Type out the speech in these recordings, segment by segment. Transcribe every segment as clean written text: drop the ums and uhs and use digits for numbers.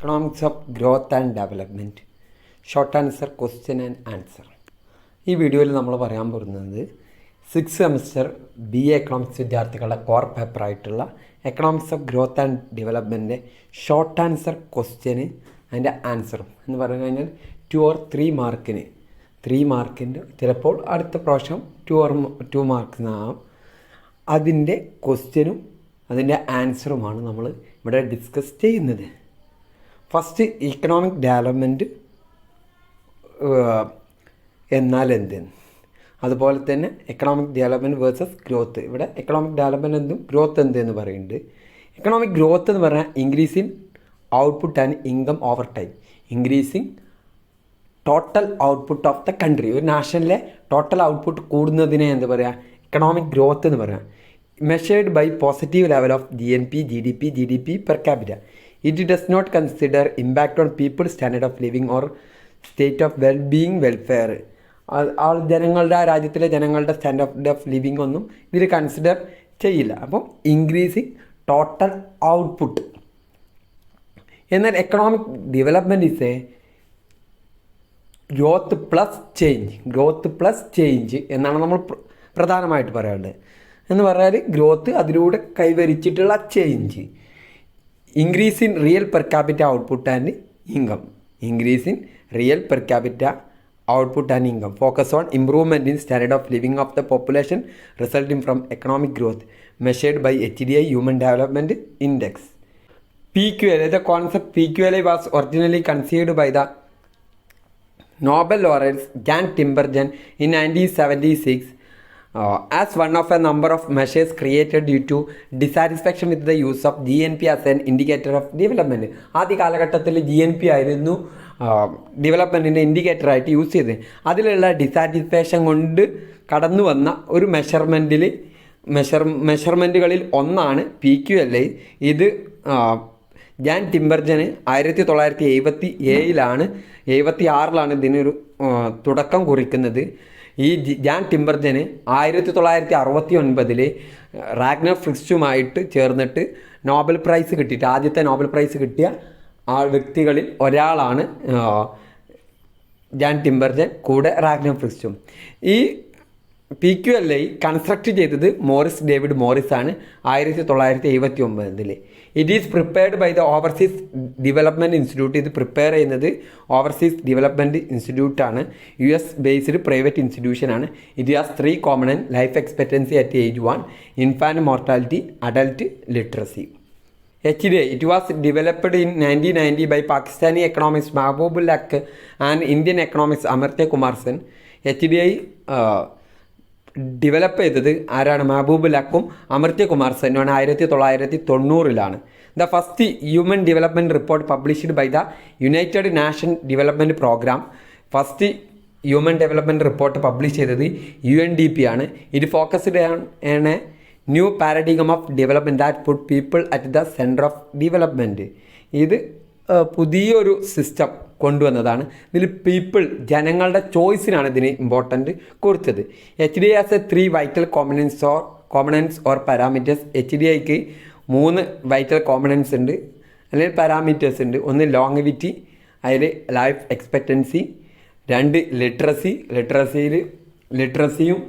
Economics of growth and development short answer question and answer. ഈ വീഡിയോയിൽ നമ്മൾ പറയാൻ പോകുന്നത് 6th സെമസ്റ്റർ BA എക്കണോമിക്സ് വിദ്യാർത്ഥികളുടെ കോർ പേപ്പറായിട്ടുള്ള എക്കണോമിക്സ് ഓഫ് ഗ്രോത്ത് ആൻഡ് ഡെവലപ്മെൻറ്റിൻ്റെ ഷോർട്ട് ആൻസർ ക്വസ്റ്റ്യന് അതിൻ്റെ ആൻസറും എന്ന് പറഞ്ഞു കഴിഞ്ഞാൽ 2 or 3 മാർക്കിന് 3 മാർക്കിൻ്റെ ചിലപ്പോൾ അടുത്ത പ്രാവശ്യം 2 മാർക്സിനാകും. അതിൻ്റെ ക്വസ്റ്റ്യനും അതിൻ്റെ ആൻസറുമാണ് നമ്മൾ ഇവിടെ ഡിസ്കസ് ചെയ്യുന്നത്. ഫസ്റ്റ് ഇക്കണോമിക് ഡെവലപ്മെൻറ്റ് എന്നാൽ എന്തെന്ന്, അതുപോലെ തന്നെ എക്കണോമിക് ഡെവലപ്മെൻറ്റ് വേഴ്സസ് ഗ്രോത്ത്. ഇവിടെ എക്കണോമിക് ഡെവലപ്മെൻറ്റ് എന്തും ഗ്രോത്ത് എന്തെന്ന് പറയുന്നുണ്ട്. എക്കണോമിക് ഗ്രോത്ത് എന്ന് പറഞ്ഞാൽ increasing output and income over time, increasing total output of the country. ഒരു നാഷണലിലെ ടോട്ടൽ ഔട്ട്പുട്ട് കൂടുന്നതിനെ എന്താ പറയുക, എക്കണോമിക് ഗ്രോത്ത് എന്ന് പറയാം. Measured by positive level of GNP, GDP per capita. It does not consider impact on people's standard of living or state of well-being, welfare. ജനങ്ങളുടെ രാജ്യത്തിലെ ജനങ്ങളുടെ standard of living ഒന്നും ഇതിൽ consider ചെയ്യില്ല. അപ്പം ഇൻക്രീസിങ് ടോട്ടൽ ഔട്ട്പുട്ട്. എന്നാൽ economic development is a growth plus change എന്നാണ് നമ്മൾ പ്രധാനമായിട്ട് പറയാനുള്ളത്. എന്ന് പറഞ്ഞാൽ ഗ്രോത്ത് അതിലൂടെ കൈവരിച്ചിട്ടുള്ള change. Increase in real per capita output and income. Increase in real per capita output and income. Focus on improvement in standard of living of the population resulting from economic growth measured by HDI, human development index. PQLA, the concept PQLA was originally conceived by the Nobel laureate Jan Timbergen in 1976 as one of a number of measures created due to dissatisfaction with the use of GNP as an indicator of development. ആദ്യ കാലഘട്ടത്തിൽ GNP ആയിരുന്നു ഡെവലപ്മെൻറ്റിൻ്റെ ഇൻഡിക്കേറ്ററായിട്ട് use ചെയ്തത്. അതിലുള്ള dissatisfaction കൊണ്ട് കടന്നു വന്ന ഒരു മെഷർമെൻറ്റുകളിൽ ഒന്നാണ് PQLA. ഇത് ജാൻ ടിംബർജന് 1977-76 ഇതിനൊരു തുടക്കം കുറിക്കുന്നത്. ഈ ജാൻ ടിംബർജന് 1969 റാഗ്നർ ഫ്രിക്സുമായിട്ട് ചേർന്നിട്ട് നോബൽ പ്രൈസ് കിട്ടിയിട്ട് ആദ്യത്തെ നോബൽ പ്രൈസ് കിട്ടിയ ആ വ്യക്തികളിൽ ഒരാളാണ് ജാൻ ടിംബർജൻ, കൂടെ റാഗ്നർ ഫ്രിക്സും. ഈ PQLA കൺസ്ട്രക്ട് ചെയ്തത് ഡേവിഡ് മോറിസ് ആണ് 1979. It is prepared by the overseas development institute. ഇത് പ്രിപ്പയർ ചെയ്യുന്നത് ഓവർസീസ് ഡെവലപ്മെൻറ്റ് ഇൻസ്റ്റിറ്റ്യൂട്ടാണ്. US ബേസ്ഡ് പ്രൈവറ്റ് ഇൻസ്റ്റിറ്റ്യൂഷനാണ്. It has 3 component: life expectancy at age 1, infant mortality, adult literacy. HDI, it was developed in 1990 by Pakistani economist Mahbubul Haq and Indian economist Amartya Kumar Sen. HDI develop ചെയ്തത് ആരാണ്? മഹബൂബുൽ ഹക്കും അമർത്യ കുമാർ സെന്നുമാണ് 1990. The first human development report published by the United nation development programme. First human development report publish ചെയ്തത് UNDP ആണ്. ഇത് focused on a new paradigm of development that put people at the centre of development. ഇത് പുതിയൊരു system കൊണ്ടുവന്നതാണ്. ഇതിൽ ജനങ്ങളുടെ ചോയ്സിനാണ് ഇതിന് important കൊടുത്തത്. HDI has 3 vital components or parameters. HDIക്ക് 3 വൈറ്റൽ കോമ്പണൻസ് ഉണ്ട്, അല്ലെങ്കിൽ പാരാമീറ്റേഴ്സ് ഉണ്ട്. ഒന്ന് ലോങ്വിറ്റി, അതിൽ ലൈഫ് എക്സ്പെക്റ്റൻസി. 2 ലിറ്ററസിയും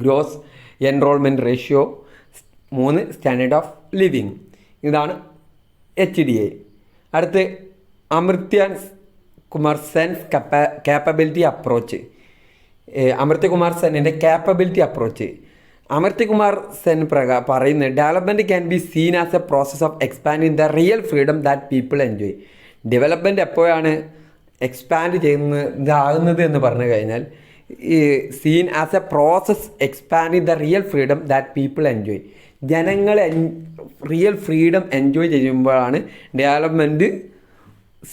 gross enrolment ratio. 3 standard of living. ഇതാണ് HDI. അടുത്ത് അമർത്യ കുമാർ സെൻസ് കാപ്പബിലിറ്റി അപ്രോച്ച്. അമർത്യ കുമാർ സെന്നിൻ്റെ കാപ്പബിലിറ്റി അപ്രോച്ച്. അമർത്യ കുമാർ സെൻ പറയുന്നത് development can be seen as a process of expanding the real freedom that people enjoy. Development എപ്പോഴാണ് expand ഇതാകുന്നത് എന്ന് പറഞ്ഞു കഴിഞ്ഞാൽ seen as a process expanding the real freedom that people enjoy. ജനങ്ങൾ real freedom enjoy ചെയ്യുമ്പോഴാണ് development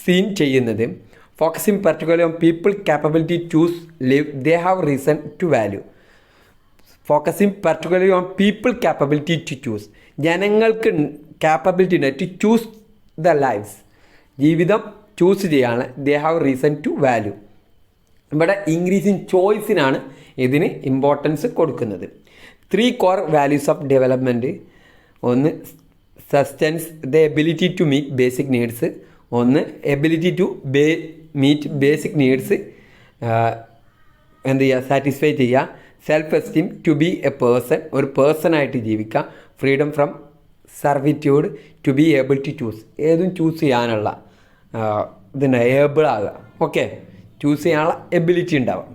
seen ചെയ്യുന്നത്. Focusing particularly on people capability choose live they have reason to value. Focusing particularly on people capability to choose. ജനങ്ങൾക്ക് capability ഉണ്ട് to choose the lifes. ജീവിതം choose ചെയ്യാനാണ് they have reason to value. ഇവിടെ increasing ചോയ്സിനാണ് ഇതിന് importance കൊടുക്കുന്നത്. 3 core values of development. ഒന്ന് sustenance, the ability to meet basic needs. ഒന്ന് ability to meet basic needs എന്ത് ചെയ്യുക, സാറ്റിസ്ഫൈ ചെയ്യുക. Self esteem to be a person, ഒരു പേഴ്സണായിട്ട് ജീവിക്കുക. Freedom from servitude to be able to choose, ഏതും choose ചെയ്യാനുള്ള ഇതുണ്ട്, ഏബിൾ ആകുക. ഓക്കെ, ചൂസ് ചെയ്യാനുള്ള എബിലിറ്റി ഉണ്ടാവുക.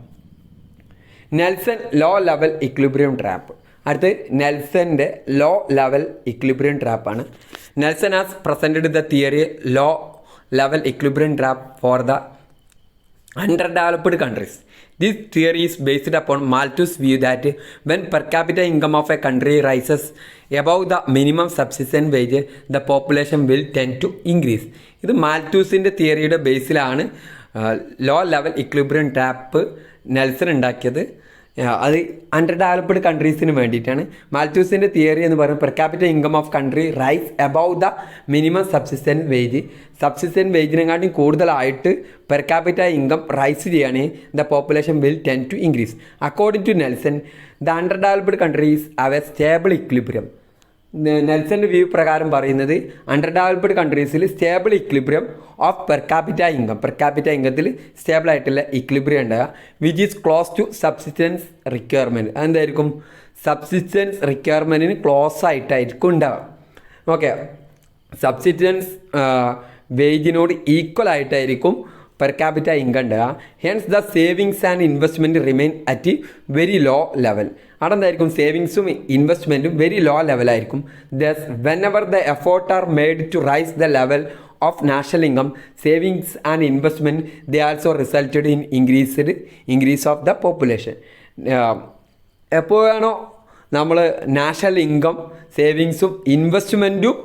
Nelson low level equilibrium trap. അടുത്ത് നെൽസൻ്റെ ലോ ലെവൽ ഇക്വിലിബ്രിയം ട്രാപ്പാണ്. Nelson has presented the theory low level equilibrium trap for the underdeveloped countries. This theory is based upon Malthus' view that when per capita income of a country rises above the minimum subsistence wage, the population will tend to increase. ഇത് മാൽത്തൂസിൻ്റെ തിയറിയുടെ ബേസിലാണ് low level equilibrium trap Nelson ഉണ്ടാക്കിയത്. അത് under developed കൺട്രീസിന് വേണ്ടിയിട്ടാണ്. മാൽത്തൂസിൻ്റെ theory എന്ന് പറയുന്നത് per capital income of country rise above the minimum subsistent wage. Subsistent വേജിനെക്കാട്ടും കൂടുതലായിട്ട് പെർ ക്യാപിറ്റൽ ഇൻകം റൈസ് ചെയ്യുകയാണെങ്കിൽ the population will tend to increase. According to Nelson, the under developed countries have a stable equilibrium. നെൽസൻ്റെ view പ്രകാരം പറയുന്നത് under developed കൺട്രീസിൽ stable equilibrium of per capita ഇൻകത്തിൽ stable ആയിട്ടുള്ള equilibrium ഉണ്ടാകുക, which is close to subsistence requirement. അതെന്തായിരിക്കും? Subsistence റിക്വയർമെൻറ്റിന് close ആയിട്ടായിരിക്കും ഉണ്ടാവുക. ഓക്കെ, സബ്സിസ്റ്റൻസ് വേജിനോട് ഈക്വൽ ആയിട്ടായിരിക്കും പെർ ക്യാപിറ്റ ഇൻകം ഉണ്ടാകുക. Hence the savings and investment remain at very low level. അവിടെ എന്തായിരിക്കും? സേവിങ്സും ഇൻവെസ്റ്റ്മെൻറ്റും വെരി ലോ ലെവലായിരിക്കും. Thus whenever the effort are made to raise the level of national income, savings and investment they also resulted in increase of the population. എപ്പോഴാണോ നമ്മൾ national income, സേവിങ്സും ഇൻവെസ്റ്റ്മെൻറ്റും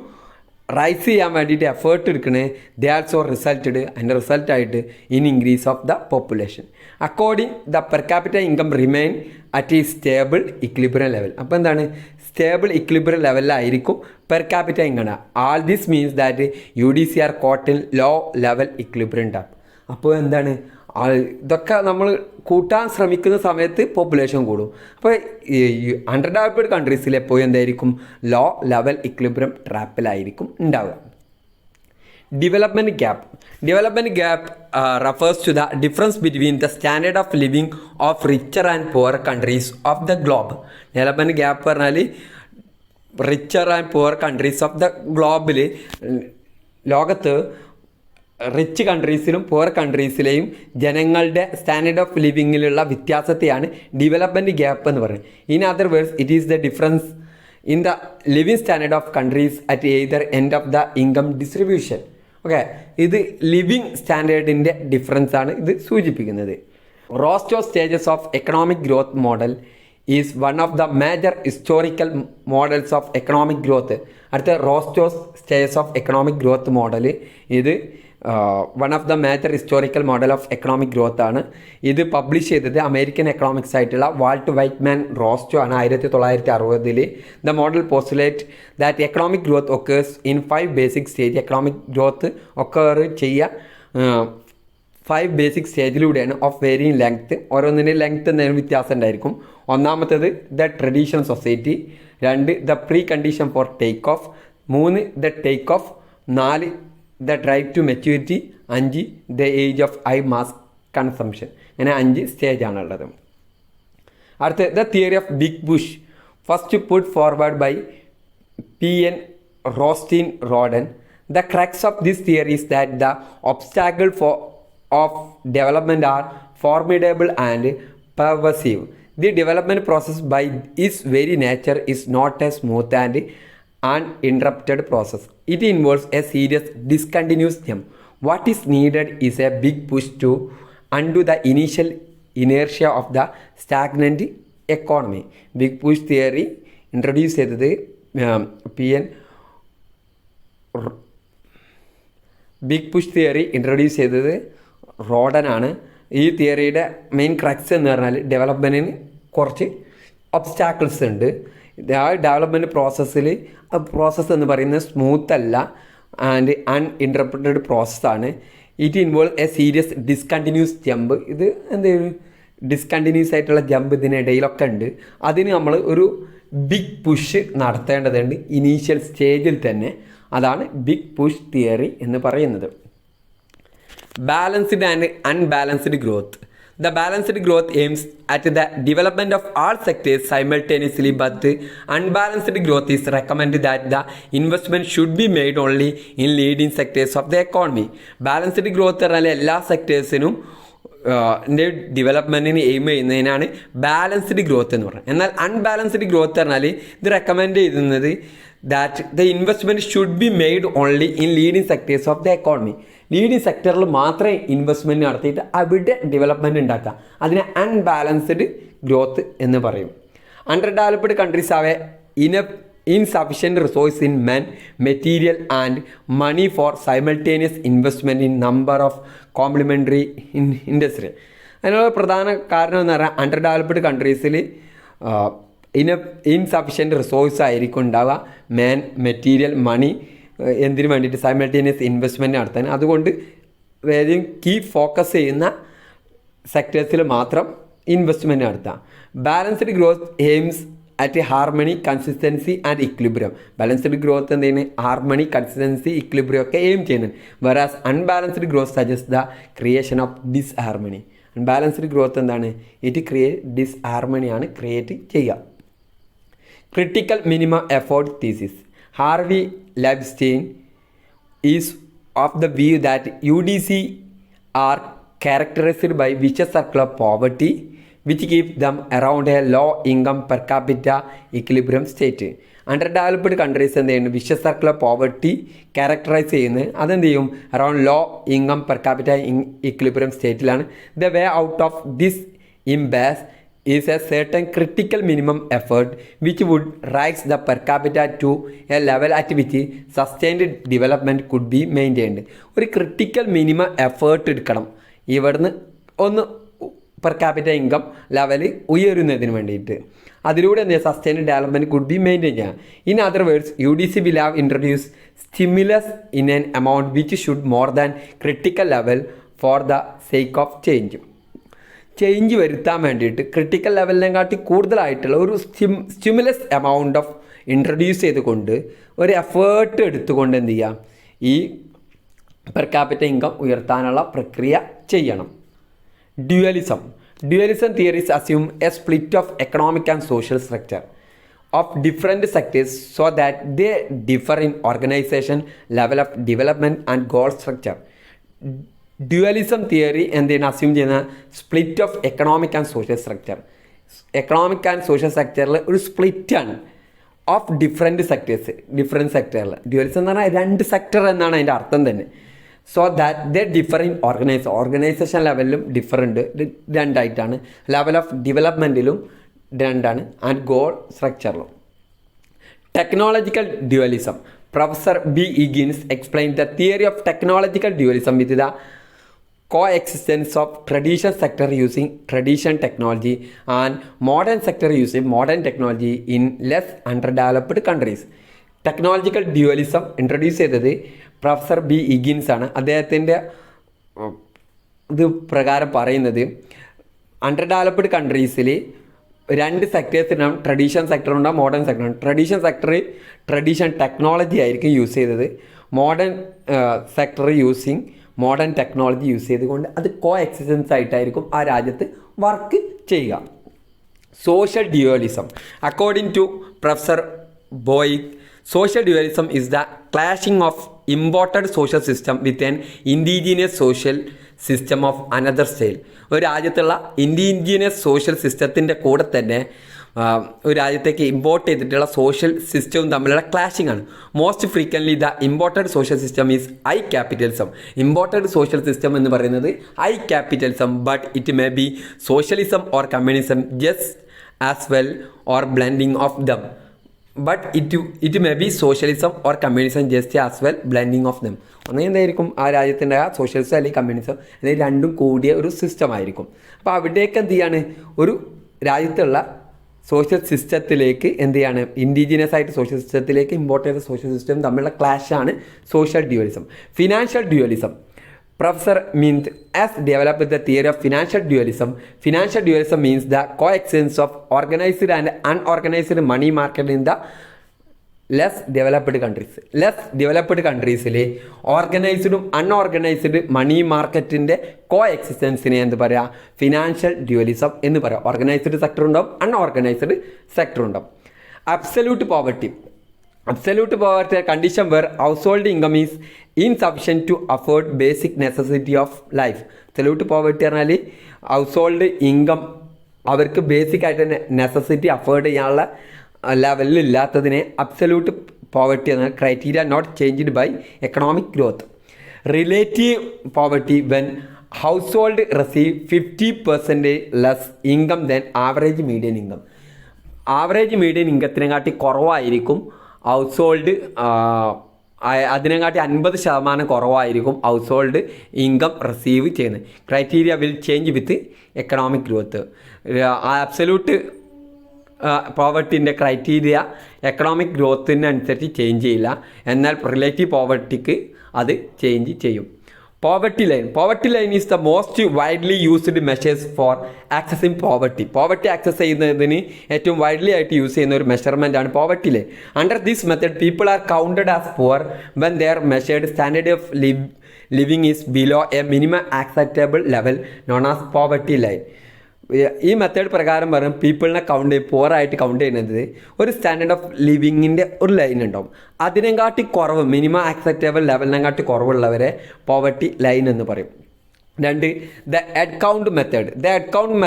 rise ചെയ്യാൻ വേണ്ടിയിട്ട് എഫേർട്ട് എടുക്കണേ, they also resulted, അതിൻ്റെ റിസൾട്ടായിട്ട് in increase of the population. According the per capital income remain at ഈ സ്റ്റേബിൾ ഇക്വിലിബ്രിയം ലെവൽ. അപ്പോൾ എന്താണ്? സ്റ്റേബിൾ ഇക്വിലിബ്രിയം ലെവലിലായിരിക്കും per capita income. All this means that UDCR caught in low level equilibrium trap. അപ്പോൾ എന്താണ്? ഇതൊക്കെ നമ്മൾ കൂട്ടാൻ ശ്രമിക്കുന്ന സമയത്ത് പോപ്പുലേഷൻ കൂടും. അപ്പോൾ ഈ അണ്ടർ ഡെവലപ്ഡ് കൺട്രീസിൽ എപ്പോഴും എന്തായിരിക്കും? ലോ ലെവൽ ഇക്വിലിബ്രിയം ട്രാപ്പിലായിരിക്കും ഉണ്ടാവുക. Development gap refers to the difference between the standard of living of richer and poorer countries of the globe. Development gap പറഞ്ഞാൽ richer and poor countries of the ഗ്ലോബിൽ, ലോകത്ത് rich കൺട്രീസിലും poor കൺട്രീസിലെയും ജനങ്ങളുടെ standard of ലിവിങ്ങിലുള്ള വ്യത്യാസത്തെയാണ് development gap എന്ന് പറയുന്നത്. In other words, it is the difference in the living standard of countries at either end of the income distribution. Okay, ഇത് ലിവിങ് സ്റ്റാൻഡേർഡിൻ്റെ ഡിഫറൻസ് ആണ് ഇത് സൂചിപ്പിക്കുന്നത്. Rostow stages of economic growth model is one of the major historical models of economic growth. അടുത്ത റോസ്റ്റോസ് stages of economic growth model, ഇത് one of the major historical model of economic growth ആണ്. ഇത് publish ചെയ്തത് American economics ആയിട്ടുള്ള Walt Whitman Rostow ആണ് 1960. The model postulate that economic growth occurs in 5 basic stage. Economic growth occur ചെയ്യുക 5 basic സ്റ്റേജിലൂടെയാണ്, of varying length. ഓരോന്നിൻ്റെ length എന്തെങ്കിലും വ്യത്യാസം ഉണ്ടായിരിക്കും. ഒന്നാമത്തേത് the traditional society, 2 the precondition for take off, 3 the take off, 4 the drive to maturity, 5 the age of high mass consumption. അങ്ങനെ 5 സ്റ്റേജാണുള്ളത്. അടുത്ത the theory of big push, first put forward by P.N. Rothstein Roden. The crux of this theory is that the obstacles of development are formidable and pervasive. The development process by its very nature is not a smooth and uninterrupted process. It involves a serious discontinuous jump. What is needed is a big push to undo the initial inertia of the stagnant economy. Big push theory introduce ചെയ്തത് big push theory introduce ചെയ്തത് റോഡനാണ്. ഈ തിയറിയുടെ main crux എന്ന് പറഞ്ഞാൽ ഡെവലപ്മെൻറ്റിന് കുറച്ച് obstacles ഉണ്ട്. ആ development process എന്ന് പറയുന്നത് സ്മൂത്ത് അല്ല ആൻഡ് അൺഇൻറ്റർപ്രറ്റഡ് പ്രോസസ്സാണ്. It involve A serious discontinuous jump. ഇത് എന്തെങ്കിലും ഡിസ്കണ്ടിന്യൂസ് ആയിട്ടുള്ള ജമ്പ് ഇതിനിടയിലൊക്കെ ഉണ്ട്. അതിന് നമ്മൾ ഒരു ബിഗ് പുഷ് നടത്തേണ്ടതുണ്ട് ഇനീഷ്യൽ സ്റ്റേജിൽ തന്നെ. അതാണ് ബിഗ് പുഷ് തിയറി എന്ന് പറയുന്നത്. Balanced and unbalanced growth. The balanced growth aims at the development of all sectors simultaneously, but unbalanced growth is recommended that the investment should be made only in leading sectors of the economy. Balanced growth പറഞ്ഞാൽ എല്ലാ സെക്ടേഴ്സിനും ഡെവലപ്മെൻറ്റിന് aim ചെയ്യുന്നതിനാണ് balanced growth എന്ന് പറയുന്നത്. എന്നാൽ unbalanced growth പറഞ്ഞാൽ ഇത് recommend ചെയ്യുന്നത് that the investment should be made only in leading sectors of the economy. Leading സെക്ടറിൽ മാത്രമേ ഇൻവെസ്റ്റ്മെൻറ്റ് നടത്തിയിട്ട് അവിടെ ഡെവലപ്മെൻറ്റ് ഉണ്ടാക്കുക. അതിനെ അൺബാലൻസ്ഡ് ഗ്രോത്ത് എന്ന് പറയും. Under developed countries have insufficient resource in men, material and money for simultaneous investment in number of complementary industry. അതിനുള്ള പ്രധാന കാരണം എന്ന് പറഞ്ഞാൽ അണ്ടർ ഡെവലപ്ഡ് കൺട്രീസിൽ ഇൻസഫിഷ്യൻറ്റ് റിസോഴ്സ് ആയിരിക്കും ഉണ്ടാവുക, മാൻ, മെറ്റീരിയൽ, മണി എന്തിനു വേണ്ടിയിട്ട് സൈമൾട്ടേനിയസ് ഇൻവെസ്റ്റ്മെൻറ്റ് നടത്താൻ. അതുകൊണ്ട് വേറെ ഫോക്കസ് ചെയ്യുന്ന സെക്ടേഴ്സിൽ മാത്രം ഇൻവെസ്റ്റ്മെൻറ്റ് നടത്താം. Balanced growth aims at harmony, consistency and equilibrium. Balanced growth എന്താണ്? ഹാർമണി, കൺസിസ്റ്റൻസി, ഇക്വിലിബ്രിയം ഒക്കെ എയിം ചെയ്യുന്നുണ്ട്. Versus unbalanced growth suggest the creation of disharmony. Unbalanced growth എന്താണ്? ഇറ്റ് ഡിസ്ഹാർമണിയാണ് ക്രിയേറ്റ് ചെയ്യുക. Critical minimum effort thesis. Harvey Leibenstein is of the view that UDC are characterized by vicious circle of poverty which keep them around a low income per capita equilibrium state. Under developed countries എന്ത് ചെയ്യുന്നു? Vicious circle of poverty characterise ചെയ്യുന്നത് അതെന്ത് ചെയ്യും? Around low income per capita equilibrium സ്റ്റേറ്റിലാണ്. The way out of this impasse is a certain critical minimum effort which would raise the per capita to a level at which sustained development could be maintained. ഒരു critical minimum effort എടുക്കണം ഇവിടുന്ന് ഒന്ന് per capita income level ഉയരുന്നതിന് വേണ്ടിയിട്ട്. അതിലൂടെ എന്ത് ചെയ്യുക? Sustained development could be maintain ചെയ്യാം. In other words UDC will have introduced stimulus in an amount which should more than critical level for the sake of change. Change വരുത്താൻ വേണ്ടിയിട്ട് critical ലെവലിനെക്കാട്ടി കൂടുതലായിട്ടുള്ള ഒരു സ്റ്റിമുലസ് എമൗണ്ട് ഓഫ് ഇൻട്രൊഡ്യൂസ് ചെയ്തുകൊണ്ട് ഒരു effort എടുത്തുകൊണ്ട് എന്ത് ചെയ്യുക? ഈ പെർ ക്യാപിറ്റ ഇൻകം ഉയർത്താനുള്ള പ്രക്രിയ ചെയ്യണം. Dualism theories assume A split of economic and social structure of different sectors so that they differ in organization, level of development and goal structure. Dualism theory എന്താണ് assume ചെയ്യുന്ന? Split of economic and social structure. Economic and social സ്ട്രക്ചറിൽ ഒരു സ്പ്ലിറ്റാണ് of different സെക്ടറിൽ. Dualism എന്ന് പറഞ്ഞാൽ രണ്ട് sector എന്നാണ് അതിൻ്റെ അർത്ഥം തന്നെ. So that they differ in organisation ലെവലിലും ഡിഫറൻറ്റ് രണ്ടായിട്ടാണ്, ലെവൽ ഓഫ് ഡെവലപ്മെൻറ്റിലും രണ്ടാണ്, ആൻഡ് ഗോൾ സ്ട്രക്ചറിലും. Technological dualism. Professor B. Higgins explained the theory of technological dualism with the coexistence of traditional sector using traditional technology and modern sector using modern technology in less underdeveloped countries. Technological dualism introduce ചെയ്തത് professor B. Higgins ആണ്. അദ്ദേഹത്തിൻ്റെ ഇത് പ്രകാരം പറയുന്നത് under developed കൺട്രീസിൽ രണ്ട് സെക്ടേഴ്സിനാണ്. Traditional സെക്ടറുണ്ടാകും, മോഡേൺ സെക്ടറുണ്ട്. ട്രഡീഷണൽ ടെക്നോളജി ആയിരിക്കും യൂസ് ചെയ്തത്. Modern sector using modern technology use ചെയ്തുകൊണ്ട് അത് കോ എക്സിസ്റ്റൻസ് ആയിട്ടായിരിക്കും ആ രാജ്യത്ത് വർക്ക് ചെയ്യുക. Social dualism. According to professor Boeke, social dualism is the clashing of imported social system with an indigenous social system of another style. ഒരു രാജ്യത്തുള്ള indigenous social സിസ്റ്റത്തിൻ്റെ കൂടെ തന്നെ ഒരു രാജ്യത്തേക്ക് ഇമ്പോർട്ട് ചെയ്തിട്ടുള്ള സോഷ്യൽ സിസ്റ്റവും തമ്മിലുള്ള ക്ലാഷിംഗ് ആണ്. Most frequently the imported social system is I capitalism. Imported social system എന്ന് പറയുന്നത് I capitalism, but it may be socialism or communism just as well or blending of them. But it may be socialism or communism just as well blending of them. ഒന്നേ എന്തായിരിക്കും ആ രാജ്യത്തിൻ്റെ ആ socialism അല്ലെങ്കിൽ communism അല്ലെങ്കിൽ രണ്ടും കൂടിയ ഒരു സിസ്റ്റം ആയിരിക്കും. അപ്പോൾ അവിടേക്ക് എന്ത് ചെയ്യാണ്? ഒരു രാജ്യത്തുള്ള സോഷ്യൽ സിസ്റ്റത്തിലേക്ക് എന്ത് ചെയ്യാണ്? ഇൻഡിജിനിയസ് ആയിട്ട് സോഷ്യൽ സിസ്റ്റത്തിലേക്ക് ഇമ്പോർട്ട് ചെയ്ത സോഷ്യൽ സിസ്റ്റം തമ്മിലുള്ള ക്ലാഷാണ് social dualism. Financial dualism. Professor Mint has developed the theory of financial dualism. Financial dualism means the coexistence of organized and unorganized money market in the less developed കൺട്രീസിൽ ഓർഗനൈസ്ഡും unorganised money മാർക്കറ്റിൻ്റെ കോ എക്സിസ്റ്റൻസിനെ എന്ത് പറയുക, financial dualism എന്ന് പറയാം. Organised sector ഉണ്ടാവും, അൺഓർഗനൈസ്ഡ് സെക്ടർ ഉണ്ടാവും. Absolute poverty condition where household income is insufficient to afford basic necessity of life. Absolute poverty പറഞ്ഞാൽ ഹൗസ് ഹോൾഡ് ഇൻകം അവർക്ക് ബേസിക് ആയിട്ട് നെസസിറ്റി അഫോർഡ് ചെയ്യാനുള്ള ലെവലിൽ ഇല്ലാത്തതിനെ അബ്സല്യൂട്ട് പോവർട്ടി എന്ന criteria not changed by economic growth. Relative poverty when household receive 50% less income than average median income. Average median ഇൻകത്തിനെക്കാട്ടി കുറവായിരിക്കും household, അതിനെക്കാട്ടി 50% കുറവായിരിക്കും ഹൗസ് ഹോൾഡ് ഇൻകം റിസീവ് ചെയ്യുന്നത്. Criteria will change with economic growth. Absolute പോവർട്ടിൻ്റെ criteria economic ഗ്രോത്തിനനുസരിച്ച് change ചെയ്യില്ല, എന്നാൽ relative പോവർട്ടിക്ക് അത് ചേഞ്ച് ചെയ്യും. Poverty line is the most widely used measures for accessing poverty access ചെയ്യുന്നതിന് ഏറ്റവും വൈഡ്ലി ആയിട്ട് യൂസ് ചെയ്യുന്ന ഒരു മെഷർമെൻ്റ് ആണ് poverty line. Under this method people are counted as poor when their measured standard of living is below a minimum acceptable level known as poverty line. ഈ method പ്രകാരം പറയും പീപ്പിളിനെ പുവറായിട്ട് count ചെയ്യുന്നത് ഒരു standard of ലിവിങ്ങിൻ്റെ ഒരു line ഉണ്ടാവും, അതിനെക്കാട്ടി കുറവ് minimum acceptable ലെവലിനെക്കാട്ടി കുറവുള്ളവരെ പോവർട്ടി ലൈൻ എന്ന് പറയും. 2, the head count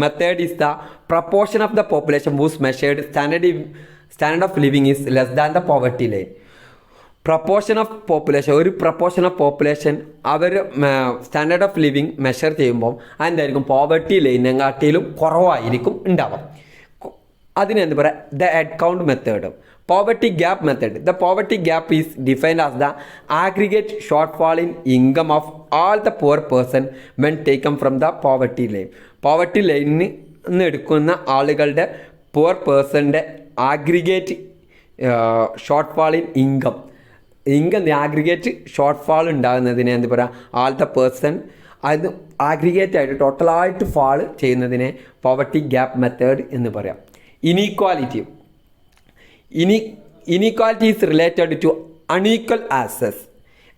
method is the proportion of the population whose measured standard of living is less than the poverty line. Proportion of population അവർ standard of living measure ചെയ്യുമ്പോൾ അതെന്തായിരിക്കും, poverty ലൈനെക്കാട്ടിലും കുറവായിരിക്കും ഉണ്ടാവാം. അതിനെന്ത് പറയാം, the head count method. Poverty gap is defined as the aggregate shortfall in income of all the poor person when taken from the poverty line. Poverty ലൈനിൽ നിന്ന് എടുക്കുന്ന ആളുകളുടെ പുവർ പേഴ്സണിൻ്റെ aggregate shortfall in income aggregate shortfall ഉണ്ടാകുന്നതിനെ എന്ത് പറയുക, all the person അത് aggregate ആയിട്ട് ടോട്ടലായിട്ട് ഫാൾ ചെയ്യുന്നതിനെ പോവർട്ടി ഗ്യാപ്പ് മെത്തേഡ് എന്ന് പറയാം. Inequality is related to unequal access.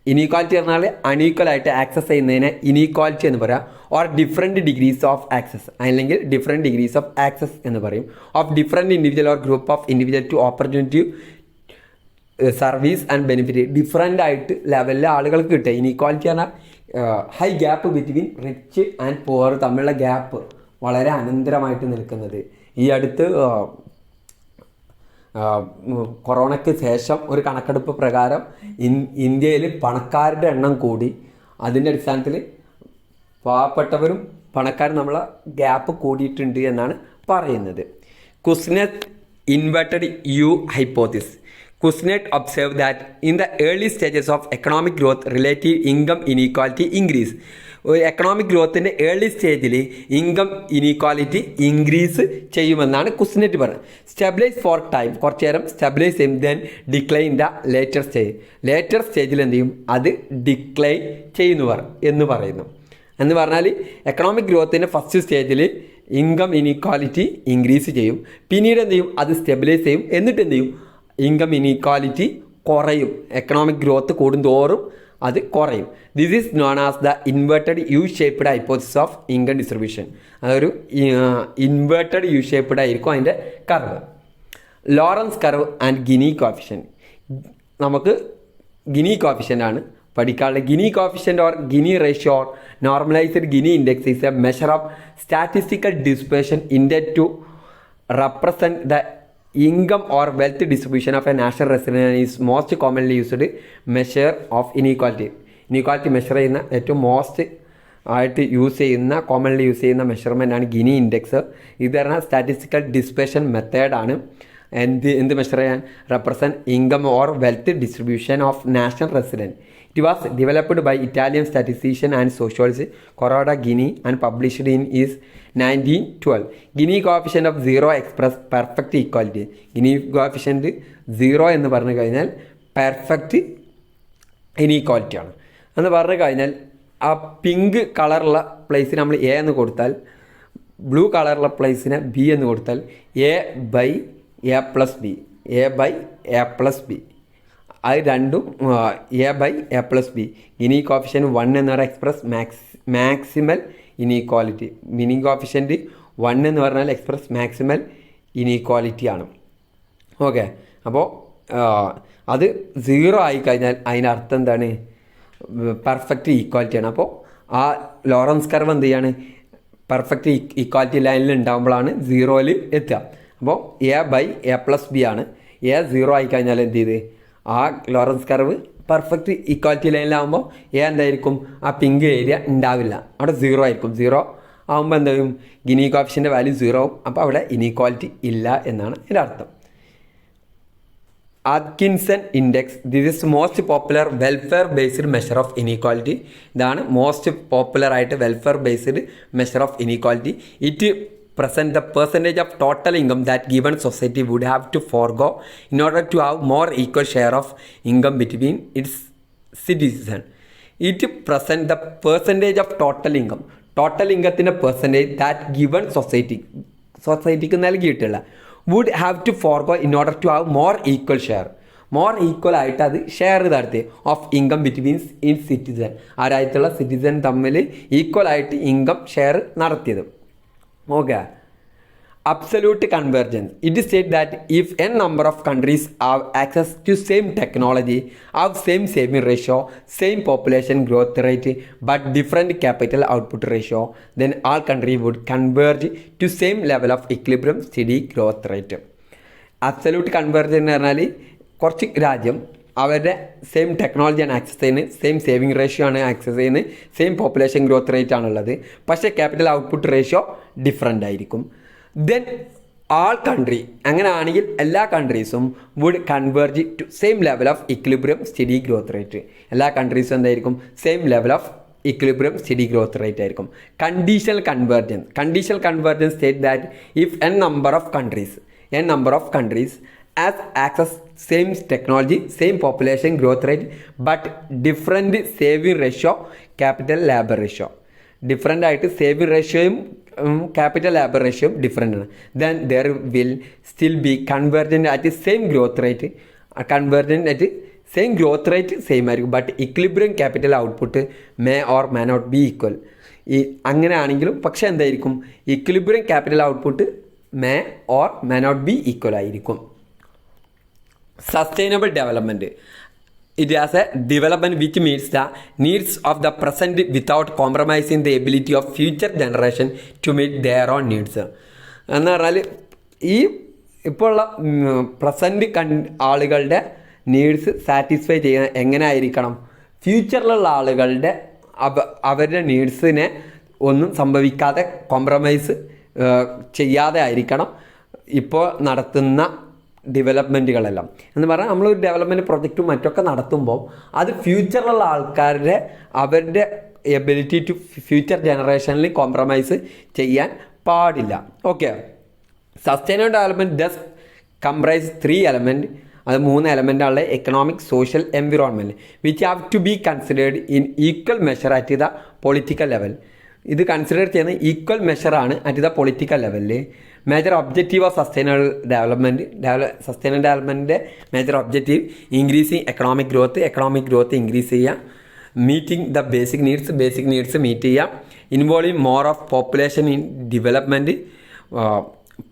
Inequality പറഞ്ഞാൽ അൺഈക്വൽ ആയിട്ട് ആക്സസ് ചെയ്യുന്നതിനെ ഇനീക്വാലിറ്റി എന്ന് പറയാം. Or different degrees of access, അല്ലെങ്കിൽ ഡിഫറെൻറ്റ് ഡിഗ്രീസ് ഓഫ് ആക്സസ് എന്ന് പറയും. Of different individual or group of individual to opportunity service and benefit. Different ആയിട്ട് ലെവലിലെ ആളുകൾക്ക് കിട്ടുക. ഇനീക്വാലിറ്റി പറഞ്ഞാൽ high gap between rich and poor തമ്മിലുള്ള ഗ്യാപ്പ് വളരെ അനന്തരമായിട്ട് നിൽക്കുന്നത്. ഈ അടുത്ത് കൊറോണയ്ക്ക് ശേഷം ഒരു കണക്കെടുപ്പ് പ്രകാരം ഇന്ത്യയിൽ പണക്കാരുടെ എണ്ണം കൂടി. അതിൻ്റെ അടിസ്ഥാനത്തിൽ പാവപ്പെട്ടവരും പണക്കാരും നമ്മളെ ഗ്യാപ്പ് കൂടിയിട്ടുണ്ട് എന്നാണ് പറയുന്നത്. Kuznets inverted U hypothesis. Kuznets observed that in the early stages of economic growth, relative income inequality increase. Economic ഗ്രോത്തിൻ്റെ ഏർലി സ്റ്റേജിൽ ഇൻകം ഇനീക്വാലിറ്റി ഇൻക്രീസ് ചെയ്യുമെന്നാണ് കുസ്നെറ്റ് പറയുന്നത്. സ്റ്റെബിലൈസ് ഫോർ ടൈം, കുറച്ച് നേരം സ്റ്റെബിലൈസ് ചെയ്യും, ദെൻ ഡിക്ലൈൻ ദ ലേറ്റർ സ്റ്റേജിൽ എന്ത് ചെയ്യും, അത് ഡിക്ലൈൻ എന്ന് പറയുന്നു. എന്ന് പറഞ്ഞാൽ എക്കണോമിക് ഗ്രോത്തിൻ്റെ ഫസ്റ്റ് സ്റ്റേജിൽ ഇൻകം ഇനീക്വാലിറ്റി ഇൻക്രീസ് ചെയ്യും, പിന്നീട് എന്ത് ചെയ്യും, അത് സ്റ്റെബിലൈസ് ചെയ്യും, എന്നിട്ട് എന്ത് ചെയ്യും, ഇൻകം ഇനീക്വാലിറ്റി കുറയും. എക്കണോമിക് ഗ്രോത്ത് കൂടുന്തോറും അത് കുറയും. This is known as the inverted U shaped hypothesis of income distribution. അതൊരു ഇൻവേർട്ടഡ് യു ഷേപ്പ്ഡ് ആയിരിക്കും അതിൻ്റെ curve. Lorenz curve and Gini coefficient. നമുക്ക് ഗിനി കോഫിഷ്യൻ്റ് ആണ് പഠിക്കാനുള്ളത്. Gini coefficient or Gini ratio or normalised Gini index is a measure of statistical dispersion intended to represent the income or wealth distribution of a national resident is most commonly used measure of inequality. Inequality measure ചെയ്യുന്ന ഏറ്റവും most ആയിട്ട് commonly use ചെയ്യുന്ന measurement ആണ് Gini index. ഇത് പറഞ്ഞാൽ statistical dispersion മെത്തേഡാണ്. എന്ത് measure ചെയ്യാൻ, represent income or wealth distribution of national resident. It was developed by Italian statistician and sociologist Corrado Gini and published in his 1912. Gini coefficient of zero express perfect equality. Gini coefficient 0 എന്ന് പറഞ്ഞു കഴിഞ്ഞാൽ perfect ഇനീക്വാലിറ്റിയാണ് എന്ന് പറഞ്ഞു കഴിഞ്ഞാൽ ആ pink കളറുള്ള പ്ലേസിന് നമ്മൾ A എന്ന് കൊടുത്താൽ, ബ്ലൂ കളറുള്ള പ്ലേസിന് ബി എന്ന് കൊടുത്താൽ A/A+B A by A plus B. അത് രണ്ടും A by A plus B. Gini coefficient 1 എന്ന് പറയുന്ന express maximal inequality. Gini coefficient 1 എന്ന് പറഞ്ഞാൽ എക്സ്പ്രസ് മാക്സിമൽ ഇനീക്വാലിറ്റി ആണ്. ഓക്കെ, അപ്പോൾ അത് 0 ആയിക്കഴിഞ്ഞാൽ അതിനർത്ഥം എന്താണ്? പെർഫെക്റ്റ് ഈക്വാലിറ്റിയാണ്. അപ്പോൾ ആ ലോറൻസ് കർവ് എന്ത് ചെയ്യാണ്? പെർഫെക്റ്റ് ഈക്വാലിറ്റി ലൈനിൽ ഉണ്ടാകുമ്പോഴാണ് 0യിൽ എത്തുക. അപ്പോൾ A by A plus B ആണ്. എ 0 ആയിക്കഴിഞ്ഞാൽ എന്ത് ചെയ്ത് ആ ലോറൻസ് കർവ് പെർഫെക്റ്റ് ഈക്വാലിറ്റി ലൈനിലാകുമ്പോൾ എ എന്തായിരിക്കും? ആ പിങ്ക് ഏരിയ ഉണ്ടാവില്ല, അവിടെ 0 ആയിരിക്കും. 0 ആകുമ്പോൾ എന്തായാലും ഗിനി കോഫിഷ്യൻ്റെ വാല്യൂ 0 ആവും. അപ്പോൾ അവിടെ ഇനീക്വാലിറ്റി ഇല്ല എന്നാണ് ഇതിൻ്റെ അർത്ഥം. Atkinson index, this is most popular welfare based measure of inequality. ഇതാണ് മോസ്റ്റ് പോപ്പുലർ ആയിട്ട് welfare based measure of inequality. It present the percentage of total income that given society would have to forego in order to have more equal share of income between its citizens. It present the percentage of total income. Total ഇൻകത്തിൻ്റെ percentage that given സൊസൈറ്റിക്ക് നൽകിയിട്ടുള്ള would have to forgo in order to have more equal share. More equal ആയിട്ട് അത് share നടത്തി of income between in citizen. ആരായിട്ടുള്ള citizen തമ്മിൽ equal ആയിട്ട് income share നടത്തിയത്. Okay. Absolute convergence. It is said that if n number of countries have access to same technology, have same saving ratio, same population growth rate, but different capital output ratio, then all countries would converge to same level of equilibrium steady growth rate. Absolute convergence എന്ന് പറഞ്ഞാൽ കുറച്ച് രാജ്യം അവരുടെ same ടെക്നോളജിയാണ് access ചെയ്യുന്നത്, same saving ratio ആണ് access ചെയ്യുന്നത്, same population growth rate ആണുള്ളത്, പക്ഷേ ക്യാപിറ്റൽ ഔട്ട്പുട്ട് റേഷ്യോ ഡിഫറെൻ്റ് ആയിരിക്കും. ദെൻ ആൾ കൺട്രി, അങ്ങനെ ആണെങ്കിൽ എല്ലാ കൺട്രീസും would converge to same level of equilibrium steady growth rate. എല്ലാ കൺട്രീസും എന്തായിരിക്കും? Same level of equilibrium steady growth rate ആയിരിക്കും. Conditional convergence state that if n number of countries as access same technology, same population growth rate, but different saving ratio, capital labor ratio. Different ആയിട്ട് saving റേഷ്യോയും capital labour റേഷ്യോയും different ആണ്. Then there will still be convergent at same growth rate. Convergent at same growth rate same ആയിരിക്കും, but equilibrium capital output may or may not be equal. അങ്ങനെ ആണെങ്കിലും പക്ഷേ എന്തായിരിക്കും? Equilibrium capital output may or may not be equal ആയിരിക്കും. Sustainable development. It has a development which meets the needs of the present without compromising the ability of future generation to meet their own needs. എന്ന് പറഞ്ഞാൽ ഈ ഇപ്പോൾ ഉള്ള present ആളുകളുടെ needs satisfy ചെയ്യാൻ എങ്ങനെ ആയിരിക്കണം? ഫ്യൂച്ചറിലുള്ള ആളുകളുടെ അവരുടെ നീഡ്സിനെ ഒന്നും സംഭവിക്കാതെ കോംപ്രമൈസ് ചെയ്യാതെ ആയിരിക്കണം ഇപ്പോൾ നടത്തുന്ന ഡെവലപ്മെൻറ്റുകളെല്ലാം. എന്ന് പറഞ്ഞാൽ നമ്മളൊരു ഡെവലപ്മെൻറ്റ് പ്രൊജക്റ്റും മറ്റൊക്കെ നടത്തുമ്പോൾ അത് ഫ്യൂച്ചറിലുള്ള ആൾക്കാരുടെ അവരുടെ എബിലിറ്റി ടു ഫ്യൂച്ചർ ജനറേഷനിൽ കോംപ്രമൈസ് ചെയ്യാൻ പാടില്ല. Okay. Sustainable development thus comprise 3 element. അത് 3 എലമെൻ്റാണ്: economic, social, environment, which have to be considered in equal measure at the political level. ഇത് കൺസിഡർ ചെയ്യുന്ന ഈക്വൽ മെഷറാണ് അറ്റ് ദ പൊളിറ്റിക്കൽ ലെവലിൽ. മേജർ ഒബ്ജക്റ്റീവ് ഓഫ് സസ്റ്റൈനബിൾ ഡെവലപ്മെൻറ്റിൻ്റെ major objective increasing economic growth increase ചെയ്യുക, meeting the basic needs meet ചെയ്യുക, involving more of population in development,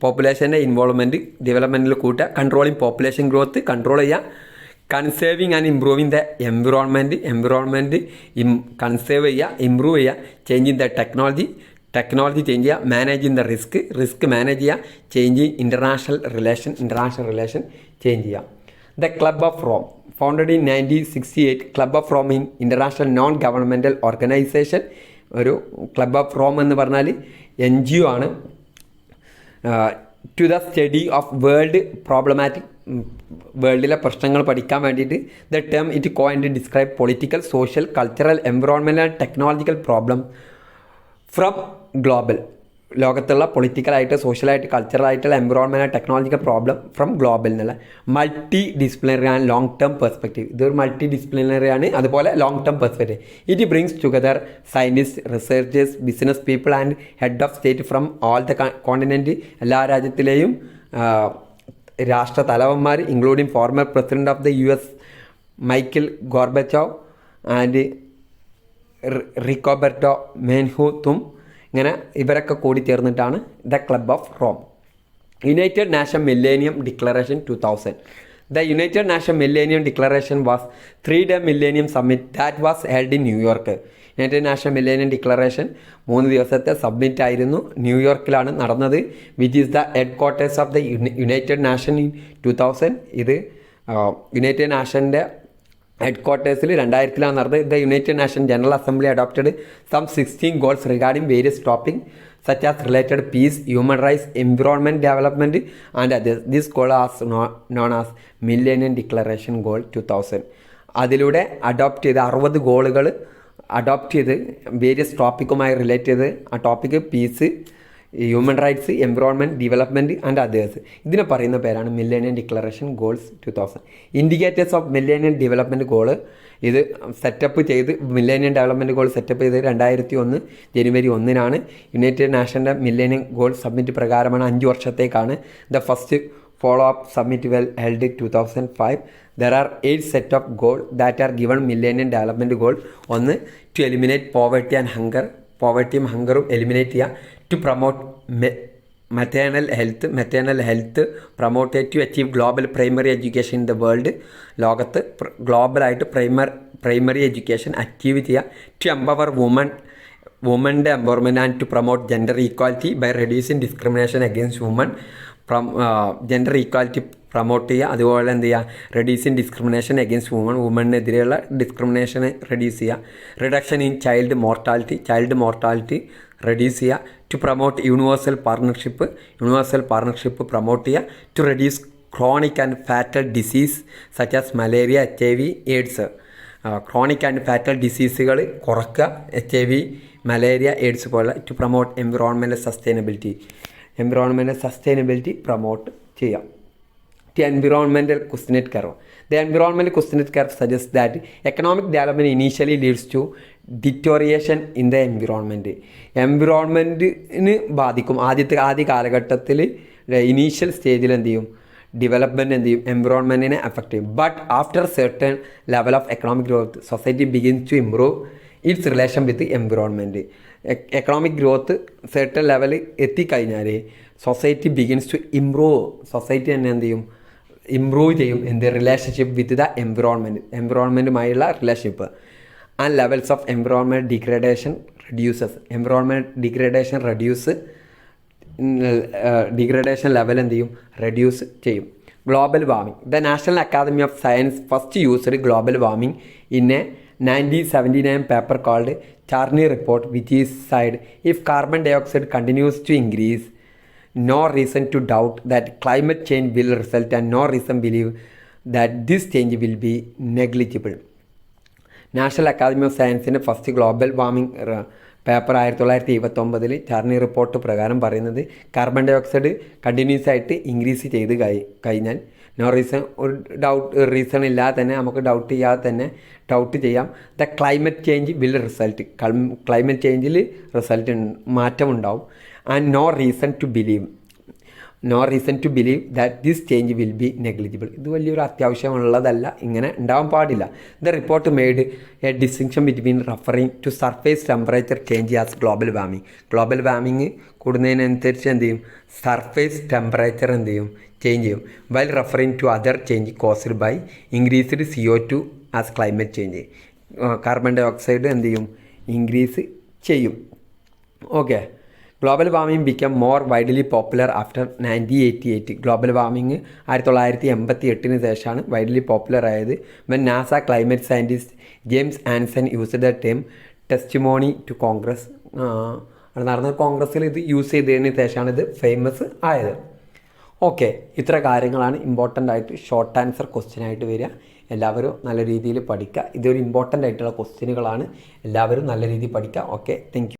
പോപ്പുലേഷൻ്റെ involvement ഡെവലപ്മെൻറ്റിൽ കൂട്ടുക, controlling population growth control ചെയ്യുക, conserving and improving the environment conserve ചെയ്യുക, improve ചെയ്യുക, changing the technology change ചെയ്യുക, managing the risk manage ചെയ്യുക, changing international relation change ചെയ്യുക. The club of Rome, founded in 1968. Club of Rome in international non governmental organisation. ഒരു club of Rome എന്ന് പറഞ്ഞാൽ NGO ആണ്. To the study of വേൾഡിലെ പ്രശ്നങ്ങൾ പഠിക്കാൻ വേണ്ടിയിട്ട് the term it coined describe political, social, cultural, environmental and technological problem from global. ലോകത്തുള്ള പൊളിറ്റിക്കലായിട്ട്, സോഷ്യലായിട്ട്, കൾച്ചറലായിട്ടുള്ള, environmental, technological problem from global എന്നുള്ള multidisciplinary and long term perspective. ഇതൊരു മൾട്ടി ഡിസിപ്ലിനറി ആണ്, അതുപോലെ long term perspective. It brings together scientist, researchers, business people and head of state from all the continent. എല്ലാ രാജ്യത്തിലെയും രാഷ്ട്രതലവന്മാർ including former president of the US Michael Gorbachev and Rigoberta മെൻഹൂത്തും ഇങ്ങനെ ഇവരൊക്കെ കൂടി ചേർന്നിട്ടാണ് the club of Rome. United Nation millennium declaration 2000. The United Nations Millennium Declaration was 3-day Millennium Summit that was held in New York. United Nation millennium declaration 3 ദിവസത്തെ summit ആയിരുന്നു, ന്യൂയോർക്കിലാണ് നടന്നത്. Which is the headquarters of the United Nation in 2000. ഇത് United നാഷൻ്റെ ഹെഡ് ക്വാർട്ടേഴ്സിൽ 2000 നടന്നത്. The United Nation general assembly adopted some 16 goals regarding various topics such as related peace, human rights, environment development and others. This goal is known as Millennium Declaration Goal 2000. അതിലൂടെ adopt ചെയ്ത് 60 ഗോളുകൾ adopt ചെയ്ത് various ടോപ്പിക്കുമായി relate ചെയ്ത് ആ topic peace, human rights, environment, development and others. ഇതിനെ പറയുന്ന പേരാണ് millennium declaration goals 2000. Indicators of millennium development goal ഇത് സെറ്റപ്പ് ചെയ്ത് മില്ലേനിയം ഡെവലപ്മെൻറ്റ് ഗോൾ സെറ്റപ്പ് ചെയ്ത് 2001 ജനുവരി 1-നാണ്. യുണൈറ്റഡ് നാഷൻ്റെ മില്ലേനിയം ഗോൾ സബ്മിറ്റ് പ്രകാരമാണ് 5 വർഷത്തേക്കാണ്. The first follow up summit well held 2005. There are 8 set of goals that are given Millennium Development Goal. 1 to eliminate poverty and hunger. പോവർട്ടിയും ഹങ്കറും eliminate ചെയ്യുക. To promote maternal health promote to achieve global primary education in the world. ലോകത്ത് ഗ്ലോബലായിട്ട് primary education achieve ചെയ്യുക. To empower വുമൻ്റെ empowerment and to promote gender equality by reducing discrimination against woman. Gender equality promote ചെയ്യുക. അതുപോലെ എന്ത് ചെയ്യുക, reducing discrimination against വുമണിനെതിരെയുള്ള ഡിസ്ക്രിമിനേഷനെ റെഡ്യൂസ് ചെയ്യുക. Reduction in child mortality reduce ചെയ്യുക. To promote universal partnership promote ചെയ്യുക. To reduce chronic and fatal disease such as malaria, HIV, AIDS. Chronic and fatal ഡിസീസുകൾ കുറയ്ക്കുക, HIV, മലേറിയ, എയ്ഡ്സ് പോലെ. To promote environmental sustainability promote ചെയ്യാം. The environmental questionnaire curve. The environmental questionnaire curve suggests that economic development initially leads to deterioration in the environment. എൻവിറോൺമെൻറ്റിന് ബാധിക്കും. ആദ്യ കാലഘട്ടത്തിൽ initial സ്റ്റേജിൽ എന്ത് ചെയ്യും, ഡെവലപ്മെൻറ്റ് എന്ത് ചെയ്യും, എൻവിറോൺമെൻറ്റിനെ അഫക്റ്റ് ചെയ്യും. But after certain level of economic growth society begins to improve its relation with environment. Economic growth certain level എത്തിക്കഴിഞ്ഞാൽ society begins to improve. Society തന്നെ എന്ത് ചെയ്യും, ഇംപ്രൂവ് ചെയ്യും. എന്ത്, റിലേഷൻഷിപ്പ് വിത്ത് ദ എൻവിറോൺമെൻറ്റുമായുള്ള relationship. And levels of environment degradation degradation level എന്ത് ചെയ്യും, reduce ചെയ്യും. Global warming. The National Academy of Science first used global warming in a 1979 paper called Charney Report, which is said if carbon dioxide continues to increase, no reason to doubt that climate change will result and no reason believe that this change will be negligible. National Academy of സയൻസിൻ്റെ first global warming paper 1929 Charney report പ്രകാരം പറയുന്നത് carbon dioxide continuous ആയിട്ട് increase ചെയ്ത് കഴിഞ്ഞാൽ no reason, ഒരു reason ഇല്ലാതെ തന്നെ നമുക്ക് ഡൗട്ട് ചെയ്യാം. The climate change will result, climate ചേഞ്ചിൽ മാറ്റമുണ്ടാവും. And no reason to believe that this change will be negligible. ഇത് വലിയൊരു അത്യാവശ്യമുള്ളതല്ല, ഇങ്ങനെ ഉണ്ടാവാൻ പാടില്ല. The report made a distinction between referring to surface temperature change as global warming കൂടുന്നതിനനുസരിച്ച് എന്ത് ചെയ്യും, സർഫേസ് ടെമ്പറേച്ചർ എന്ത് ചെയ്യും, ചേഞ്ച് ചെയ്യും. While referring to other change caused by increased CO2 as climate change. Carbon dioxide എന്ത് ചെയ്യും, increase ചെയ്യും. Okay. Global warming become more widely popular after 1988. Global warming 1988 ശേഷമാണ് വൈഡ്ലി പോപ്പുലർ ആയത്. When NASA climate scientist James Hansen use the term testimony to Congress. നടന്ന കോൺഗ്രസ്സിൽ ഇത് use ചെയ്തതിന് ശേഷമാണ് ഇത് ഫേമസ് ആയത്. ഓക്കെ, ഇത്ര കാര്യങ്ങളാണ് ഇമ്പോർട്ടൻ്റ് ആയിട്ട് ഷോർട്ട് ആൻസർ ക്വസ്റ്റ്യൻ ആയിട്ട് വരിക. എല്ലാവരും നല്ല രീതിയിൽ പഠിക്കുക. ഇതൊരു ഇമ്പോർട്ടൻ്റ് ആയിട്ടുള്ള ക്വസ്റ്റ്യനുകളാണ്. എല്ലാവരും നല്ല രീതിയിൽ പഠിക്കുക. Okay, thank you.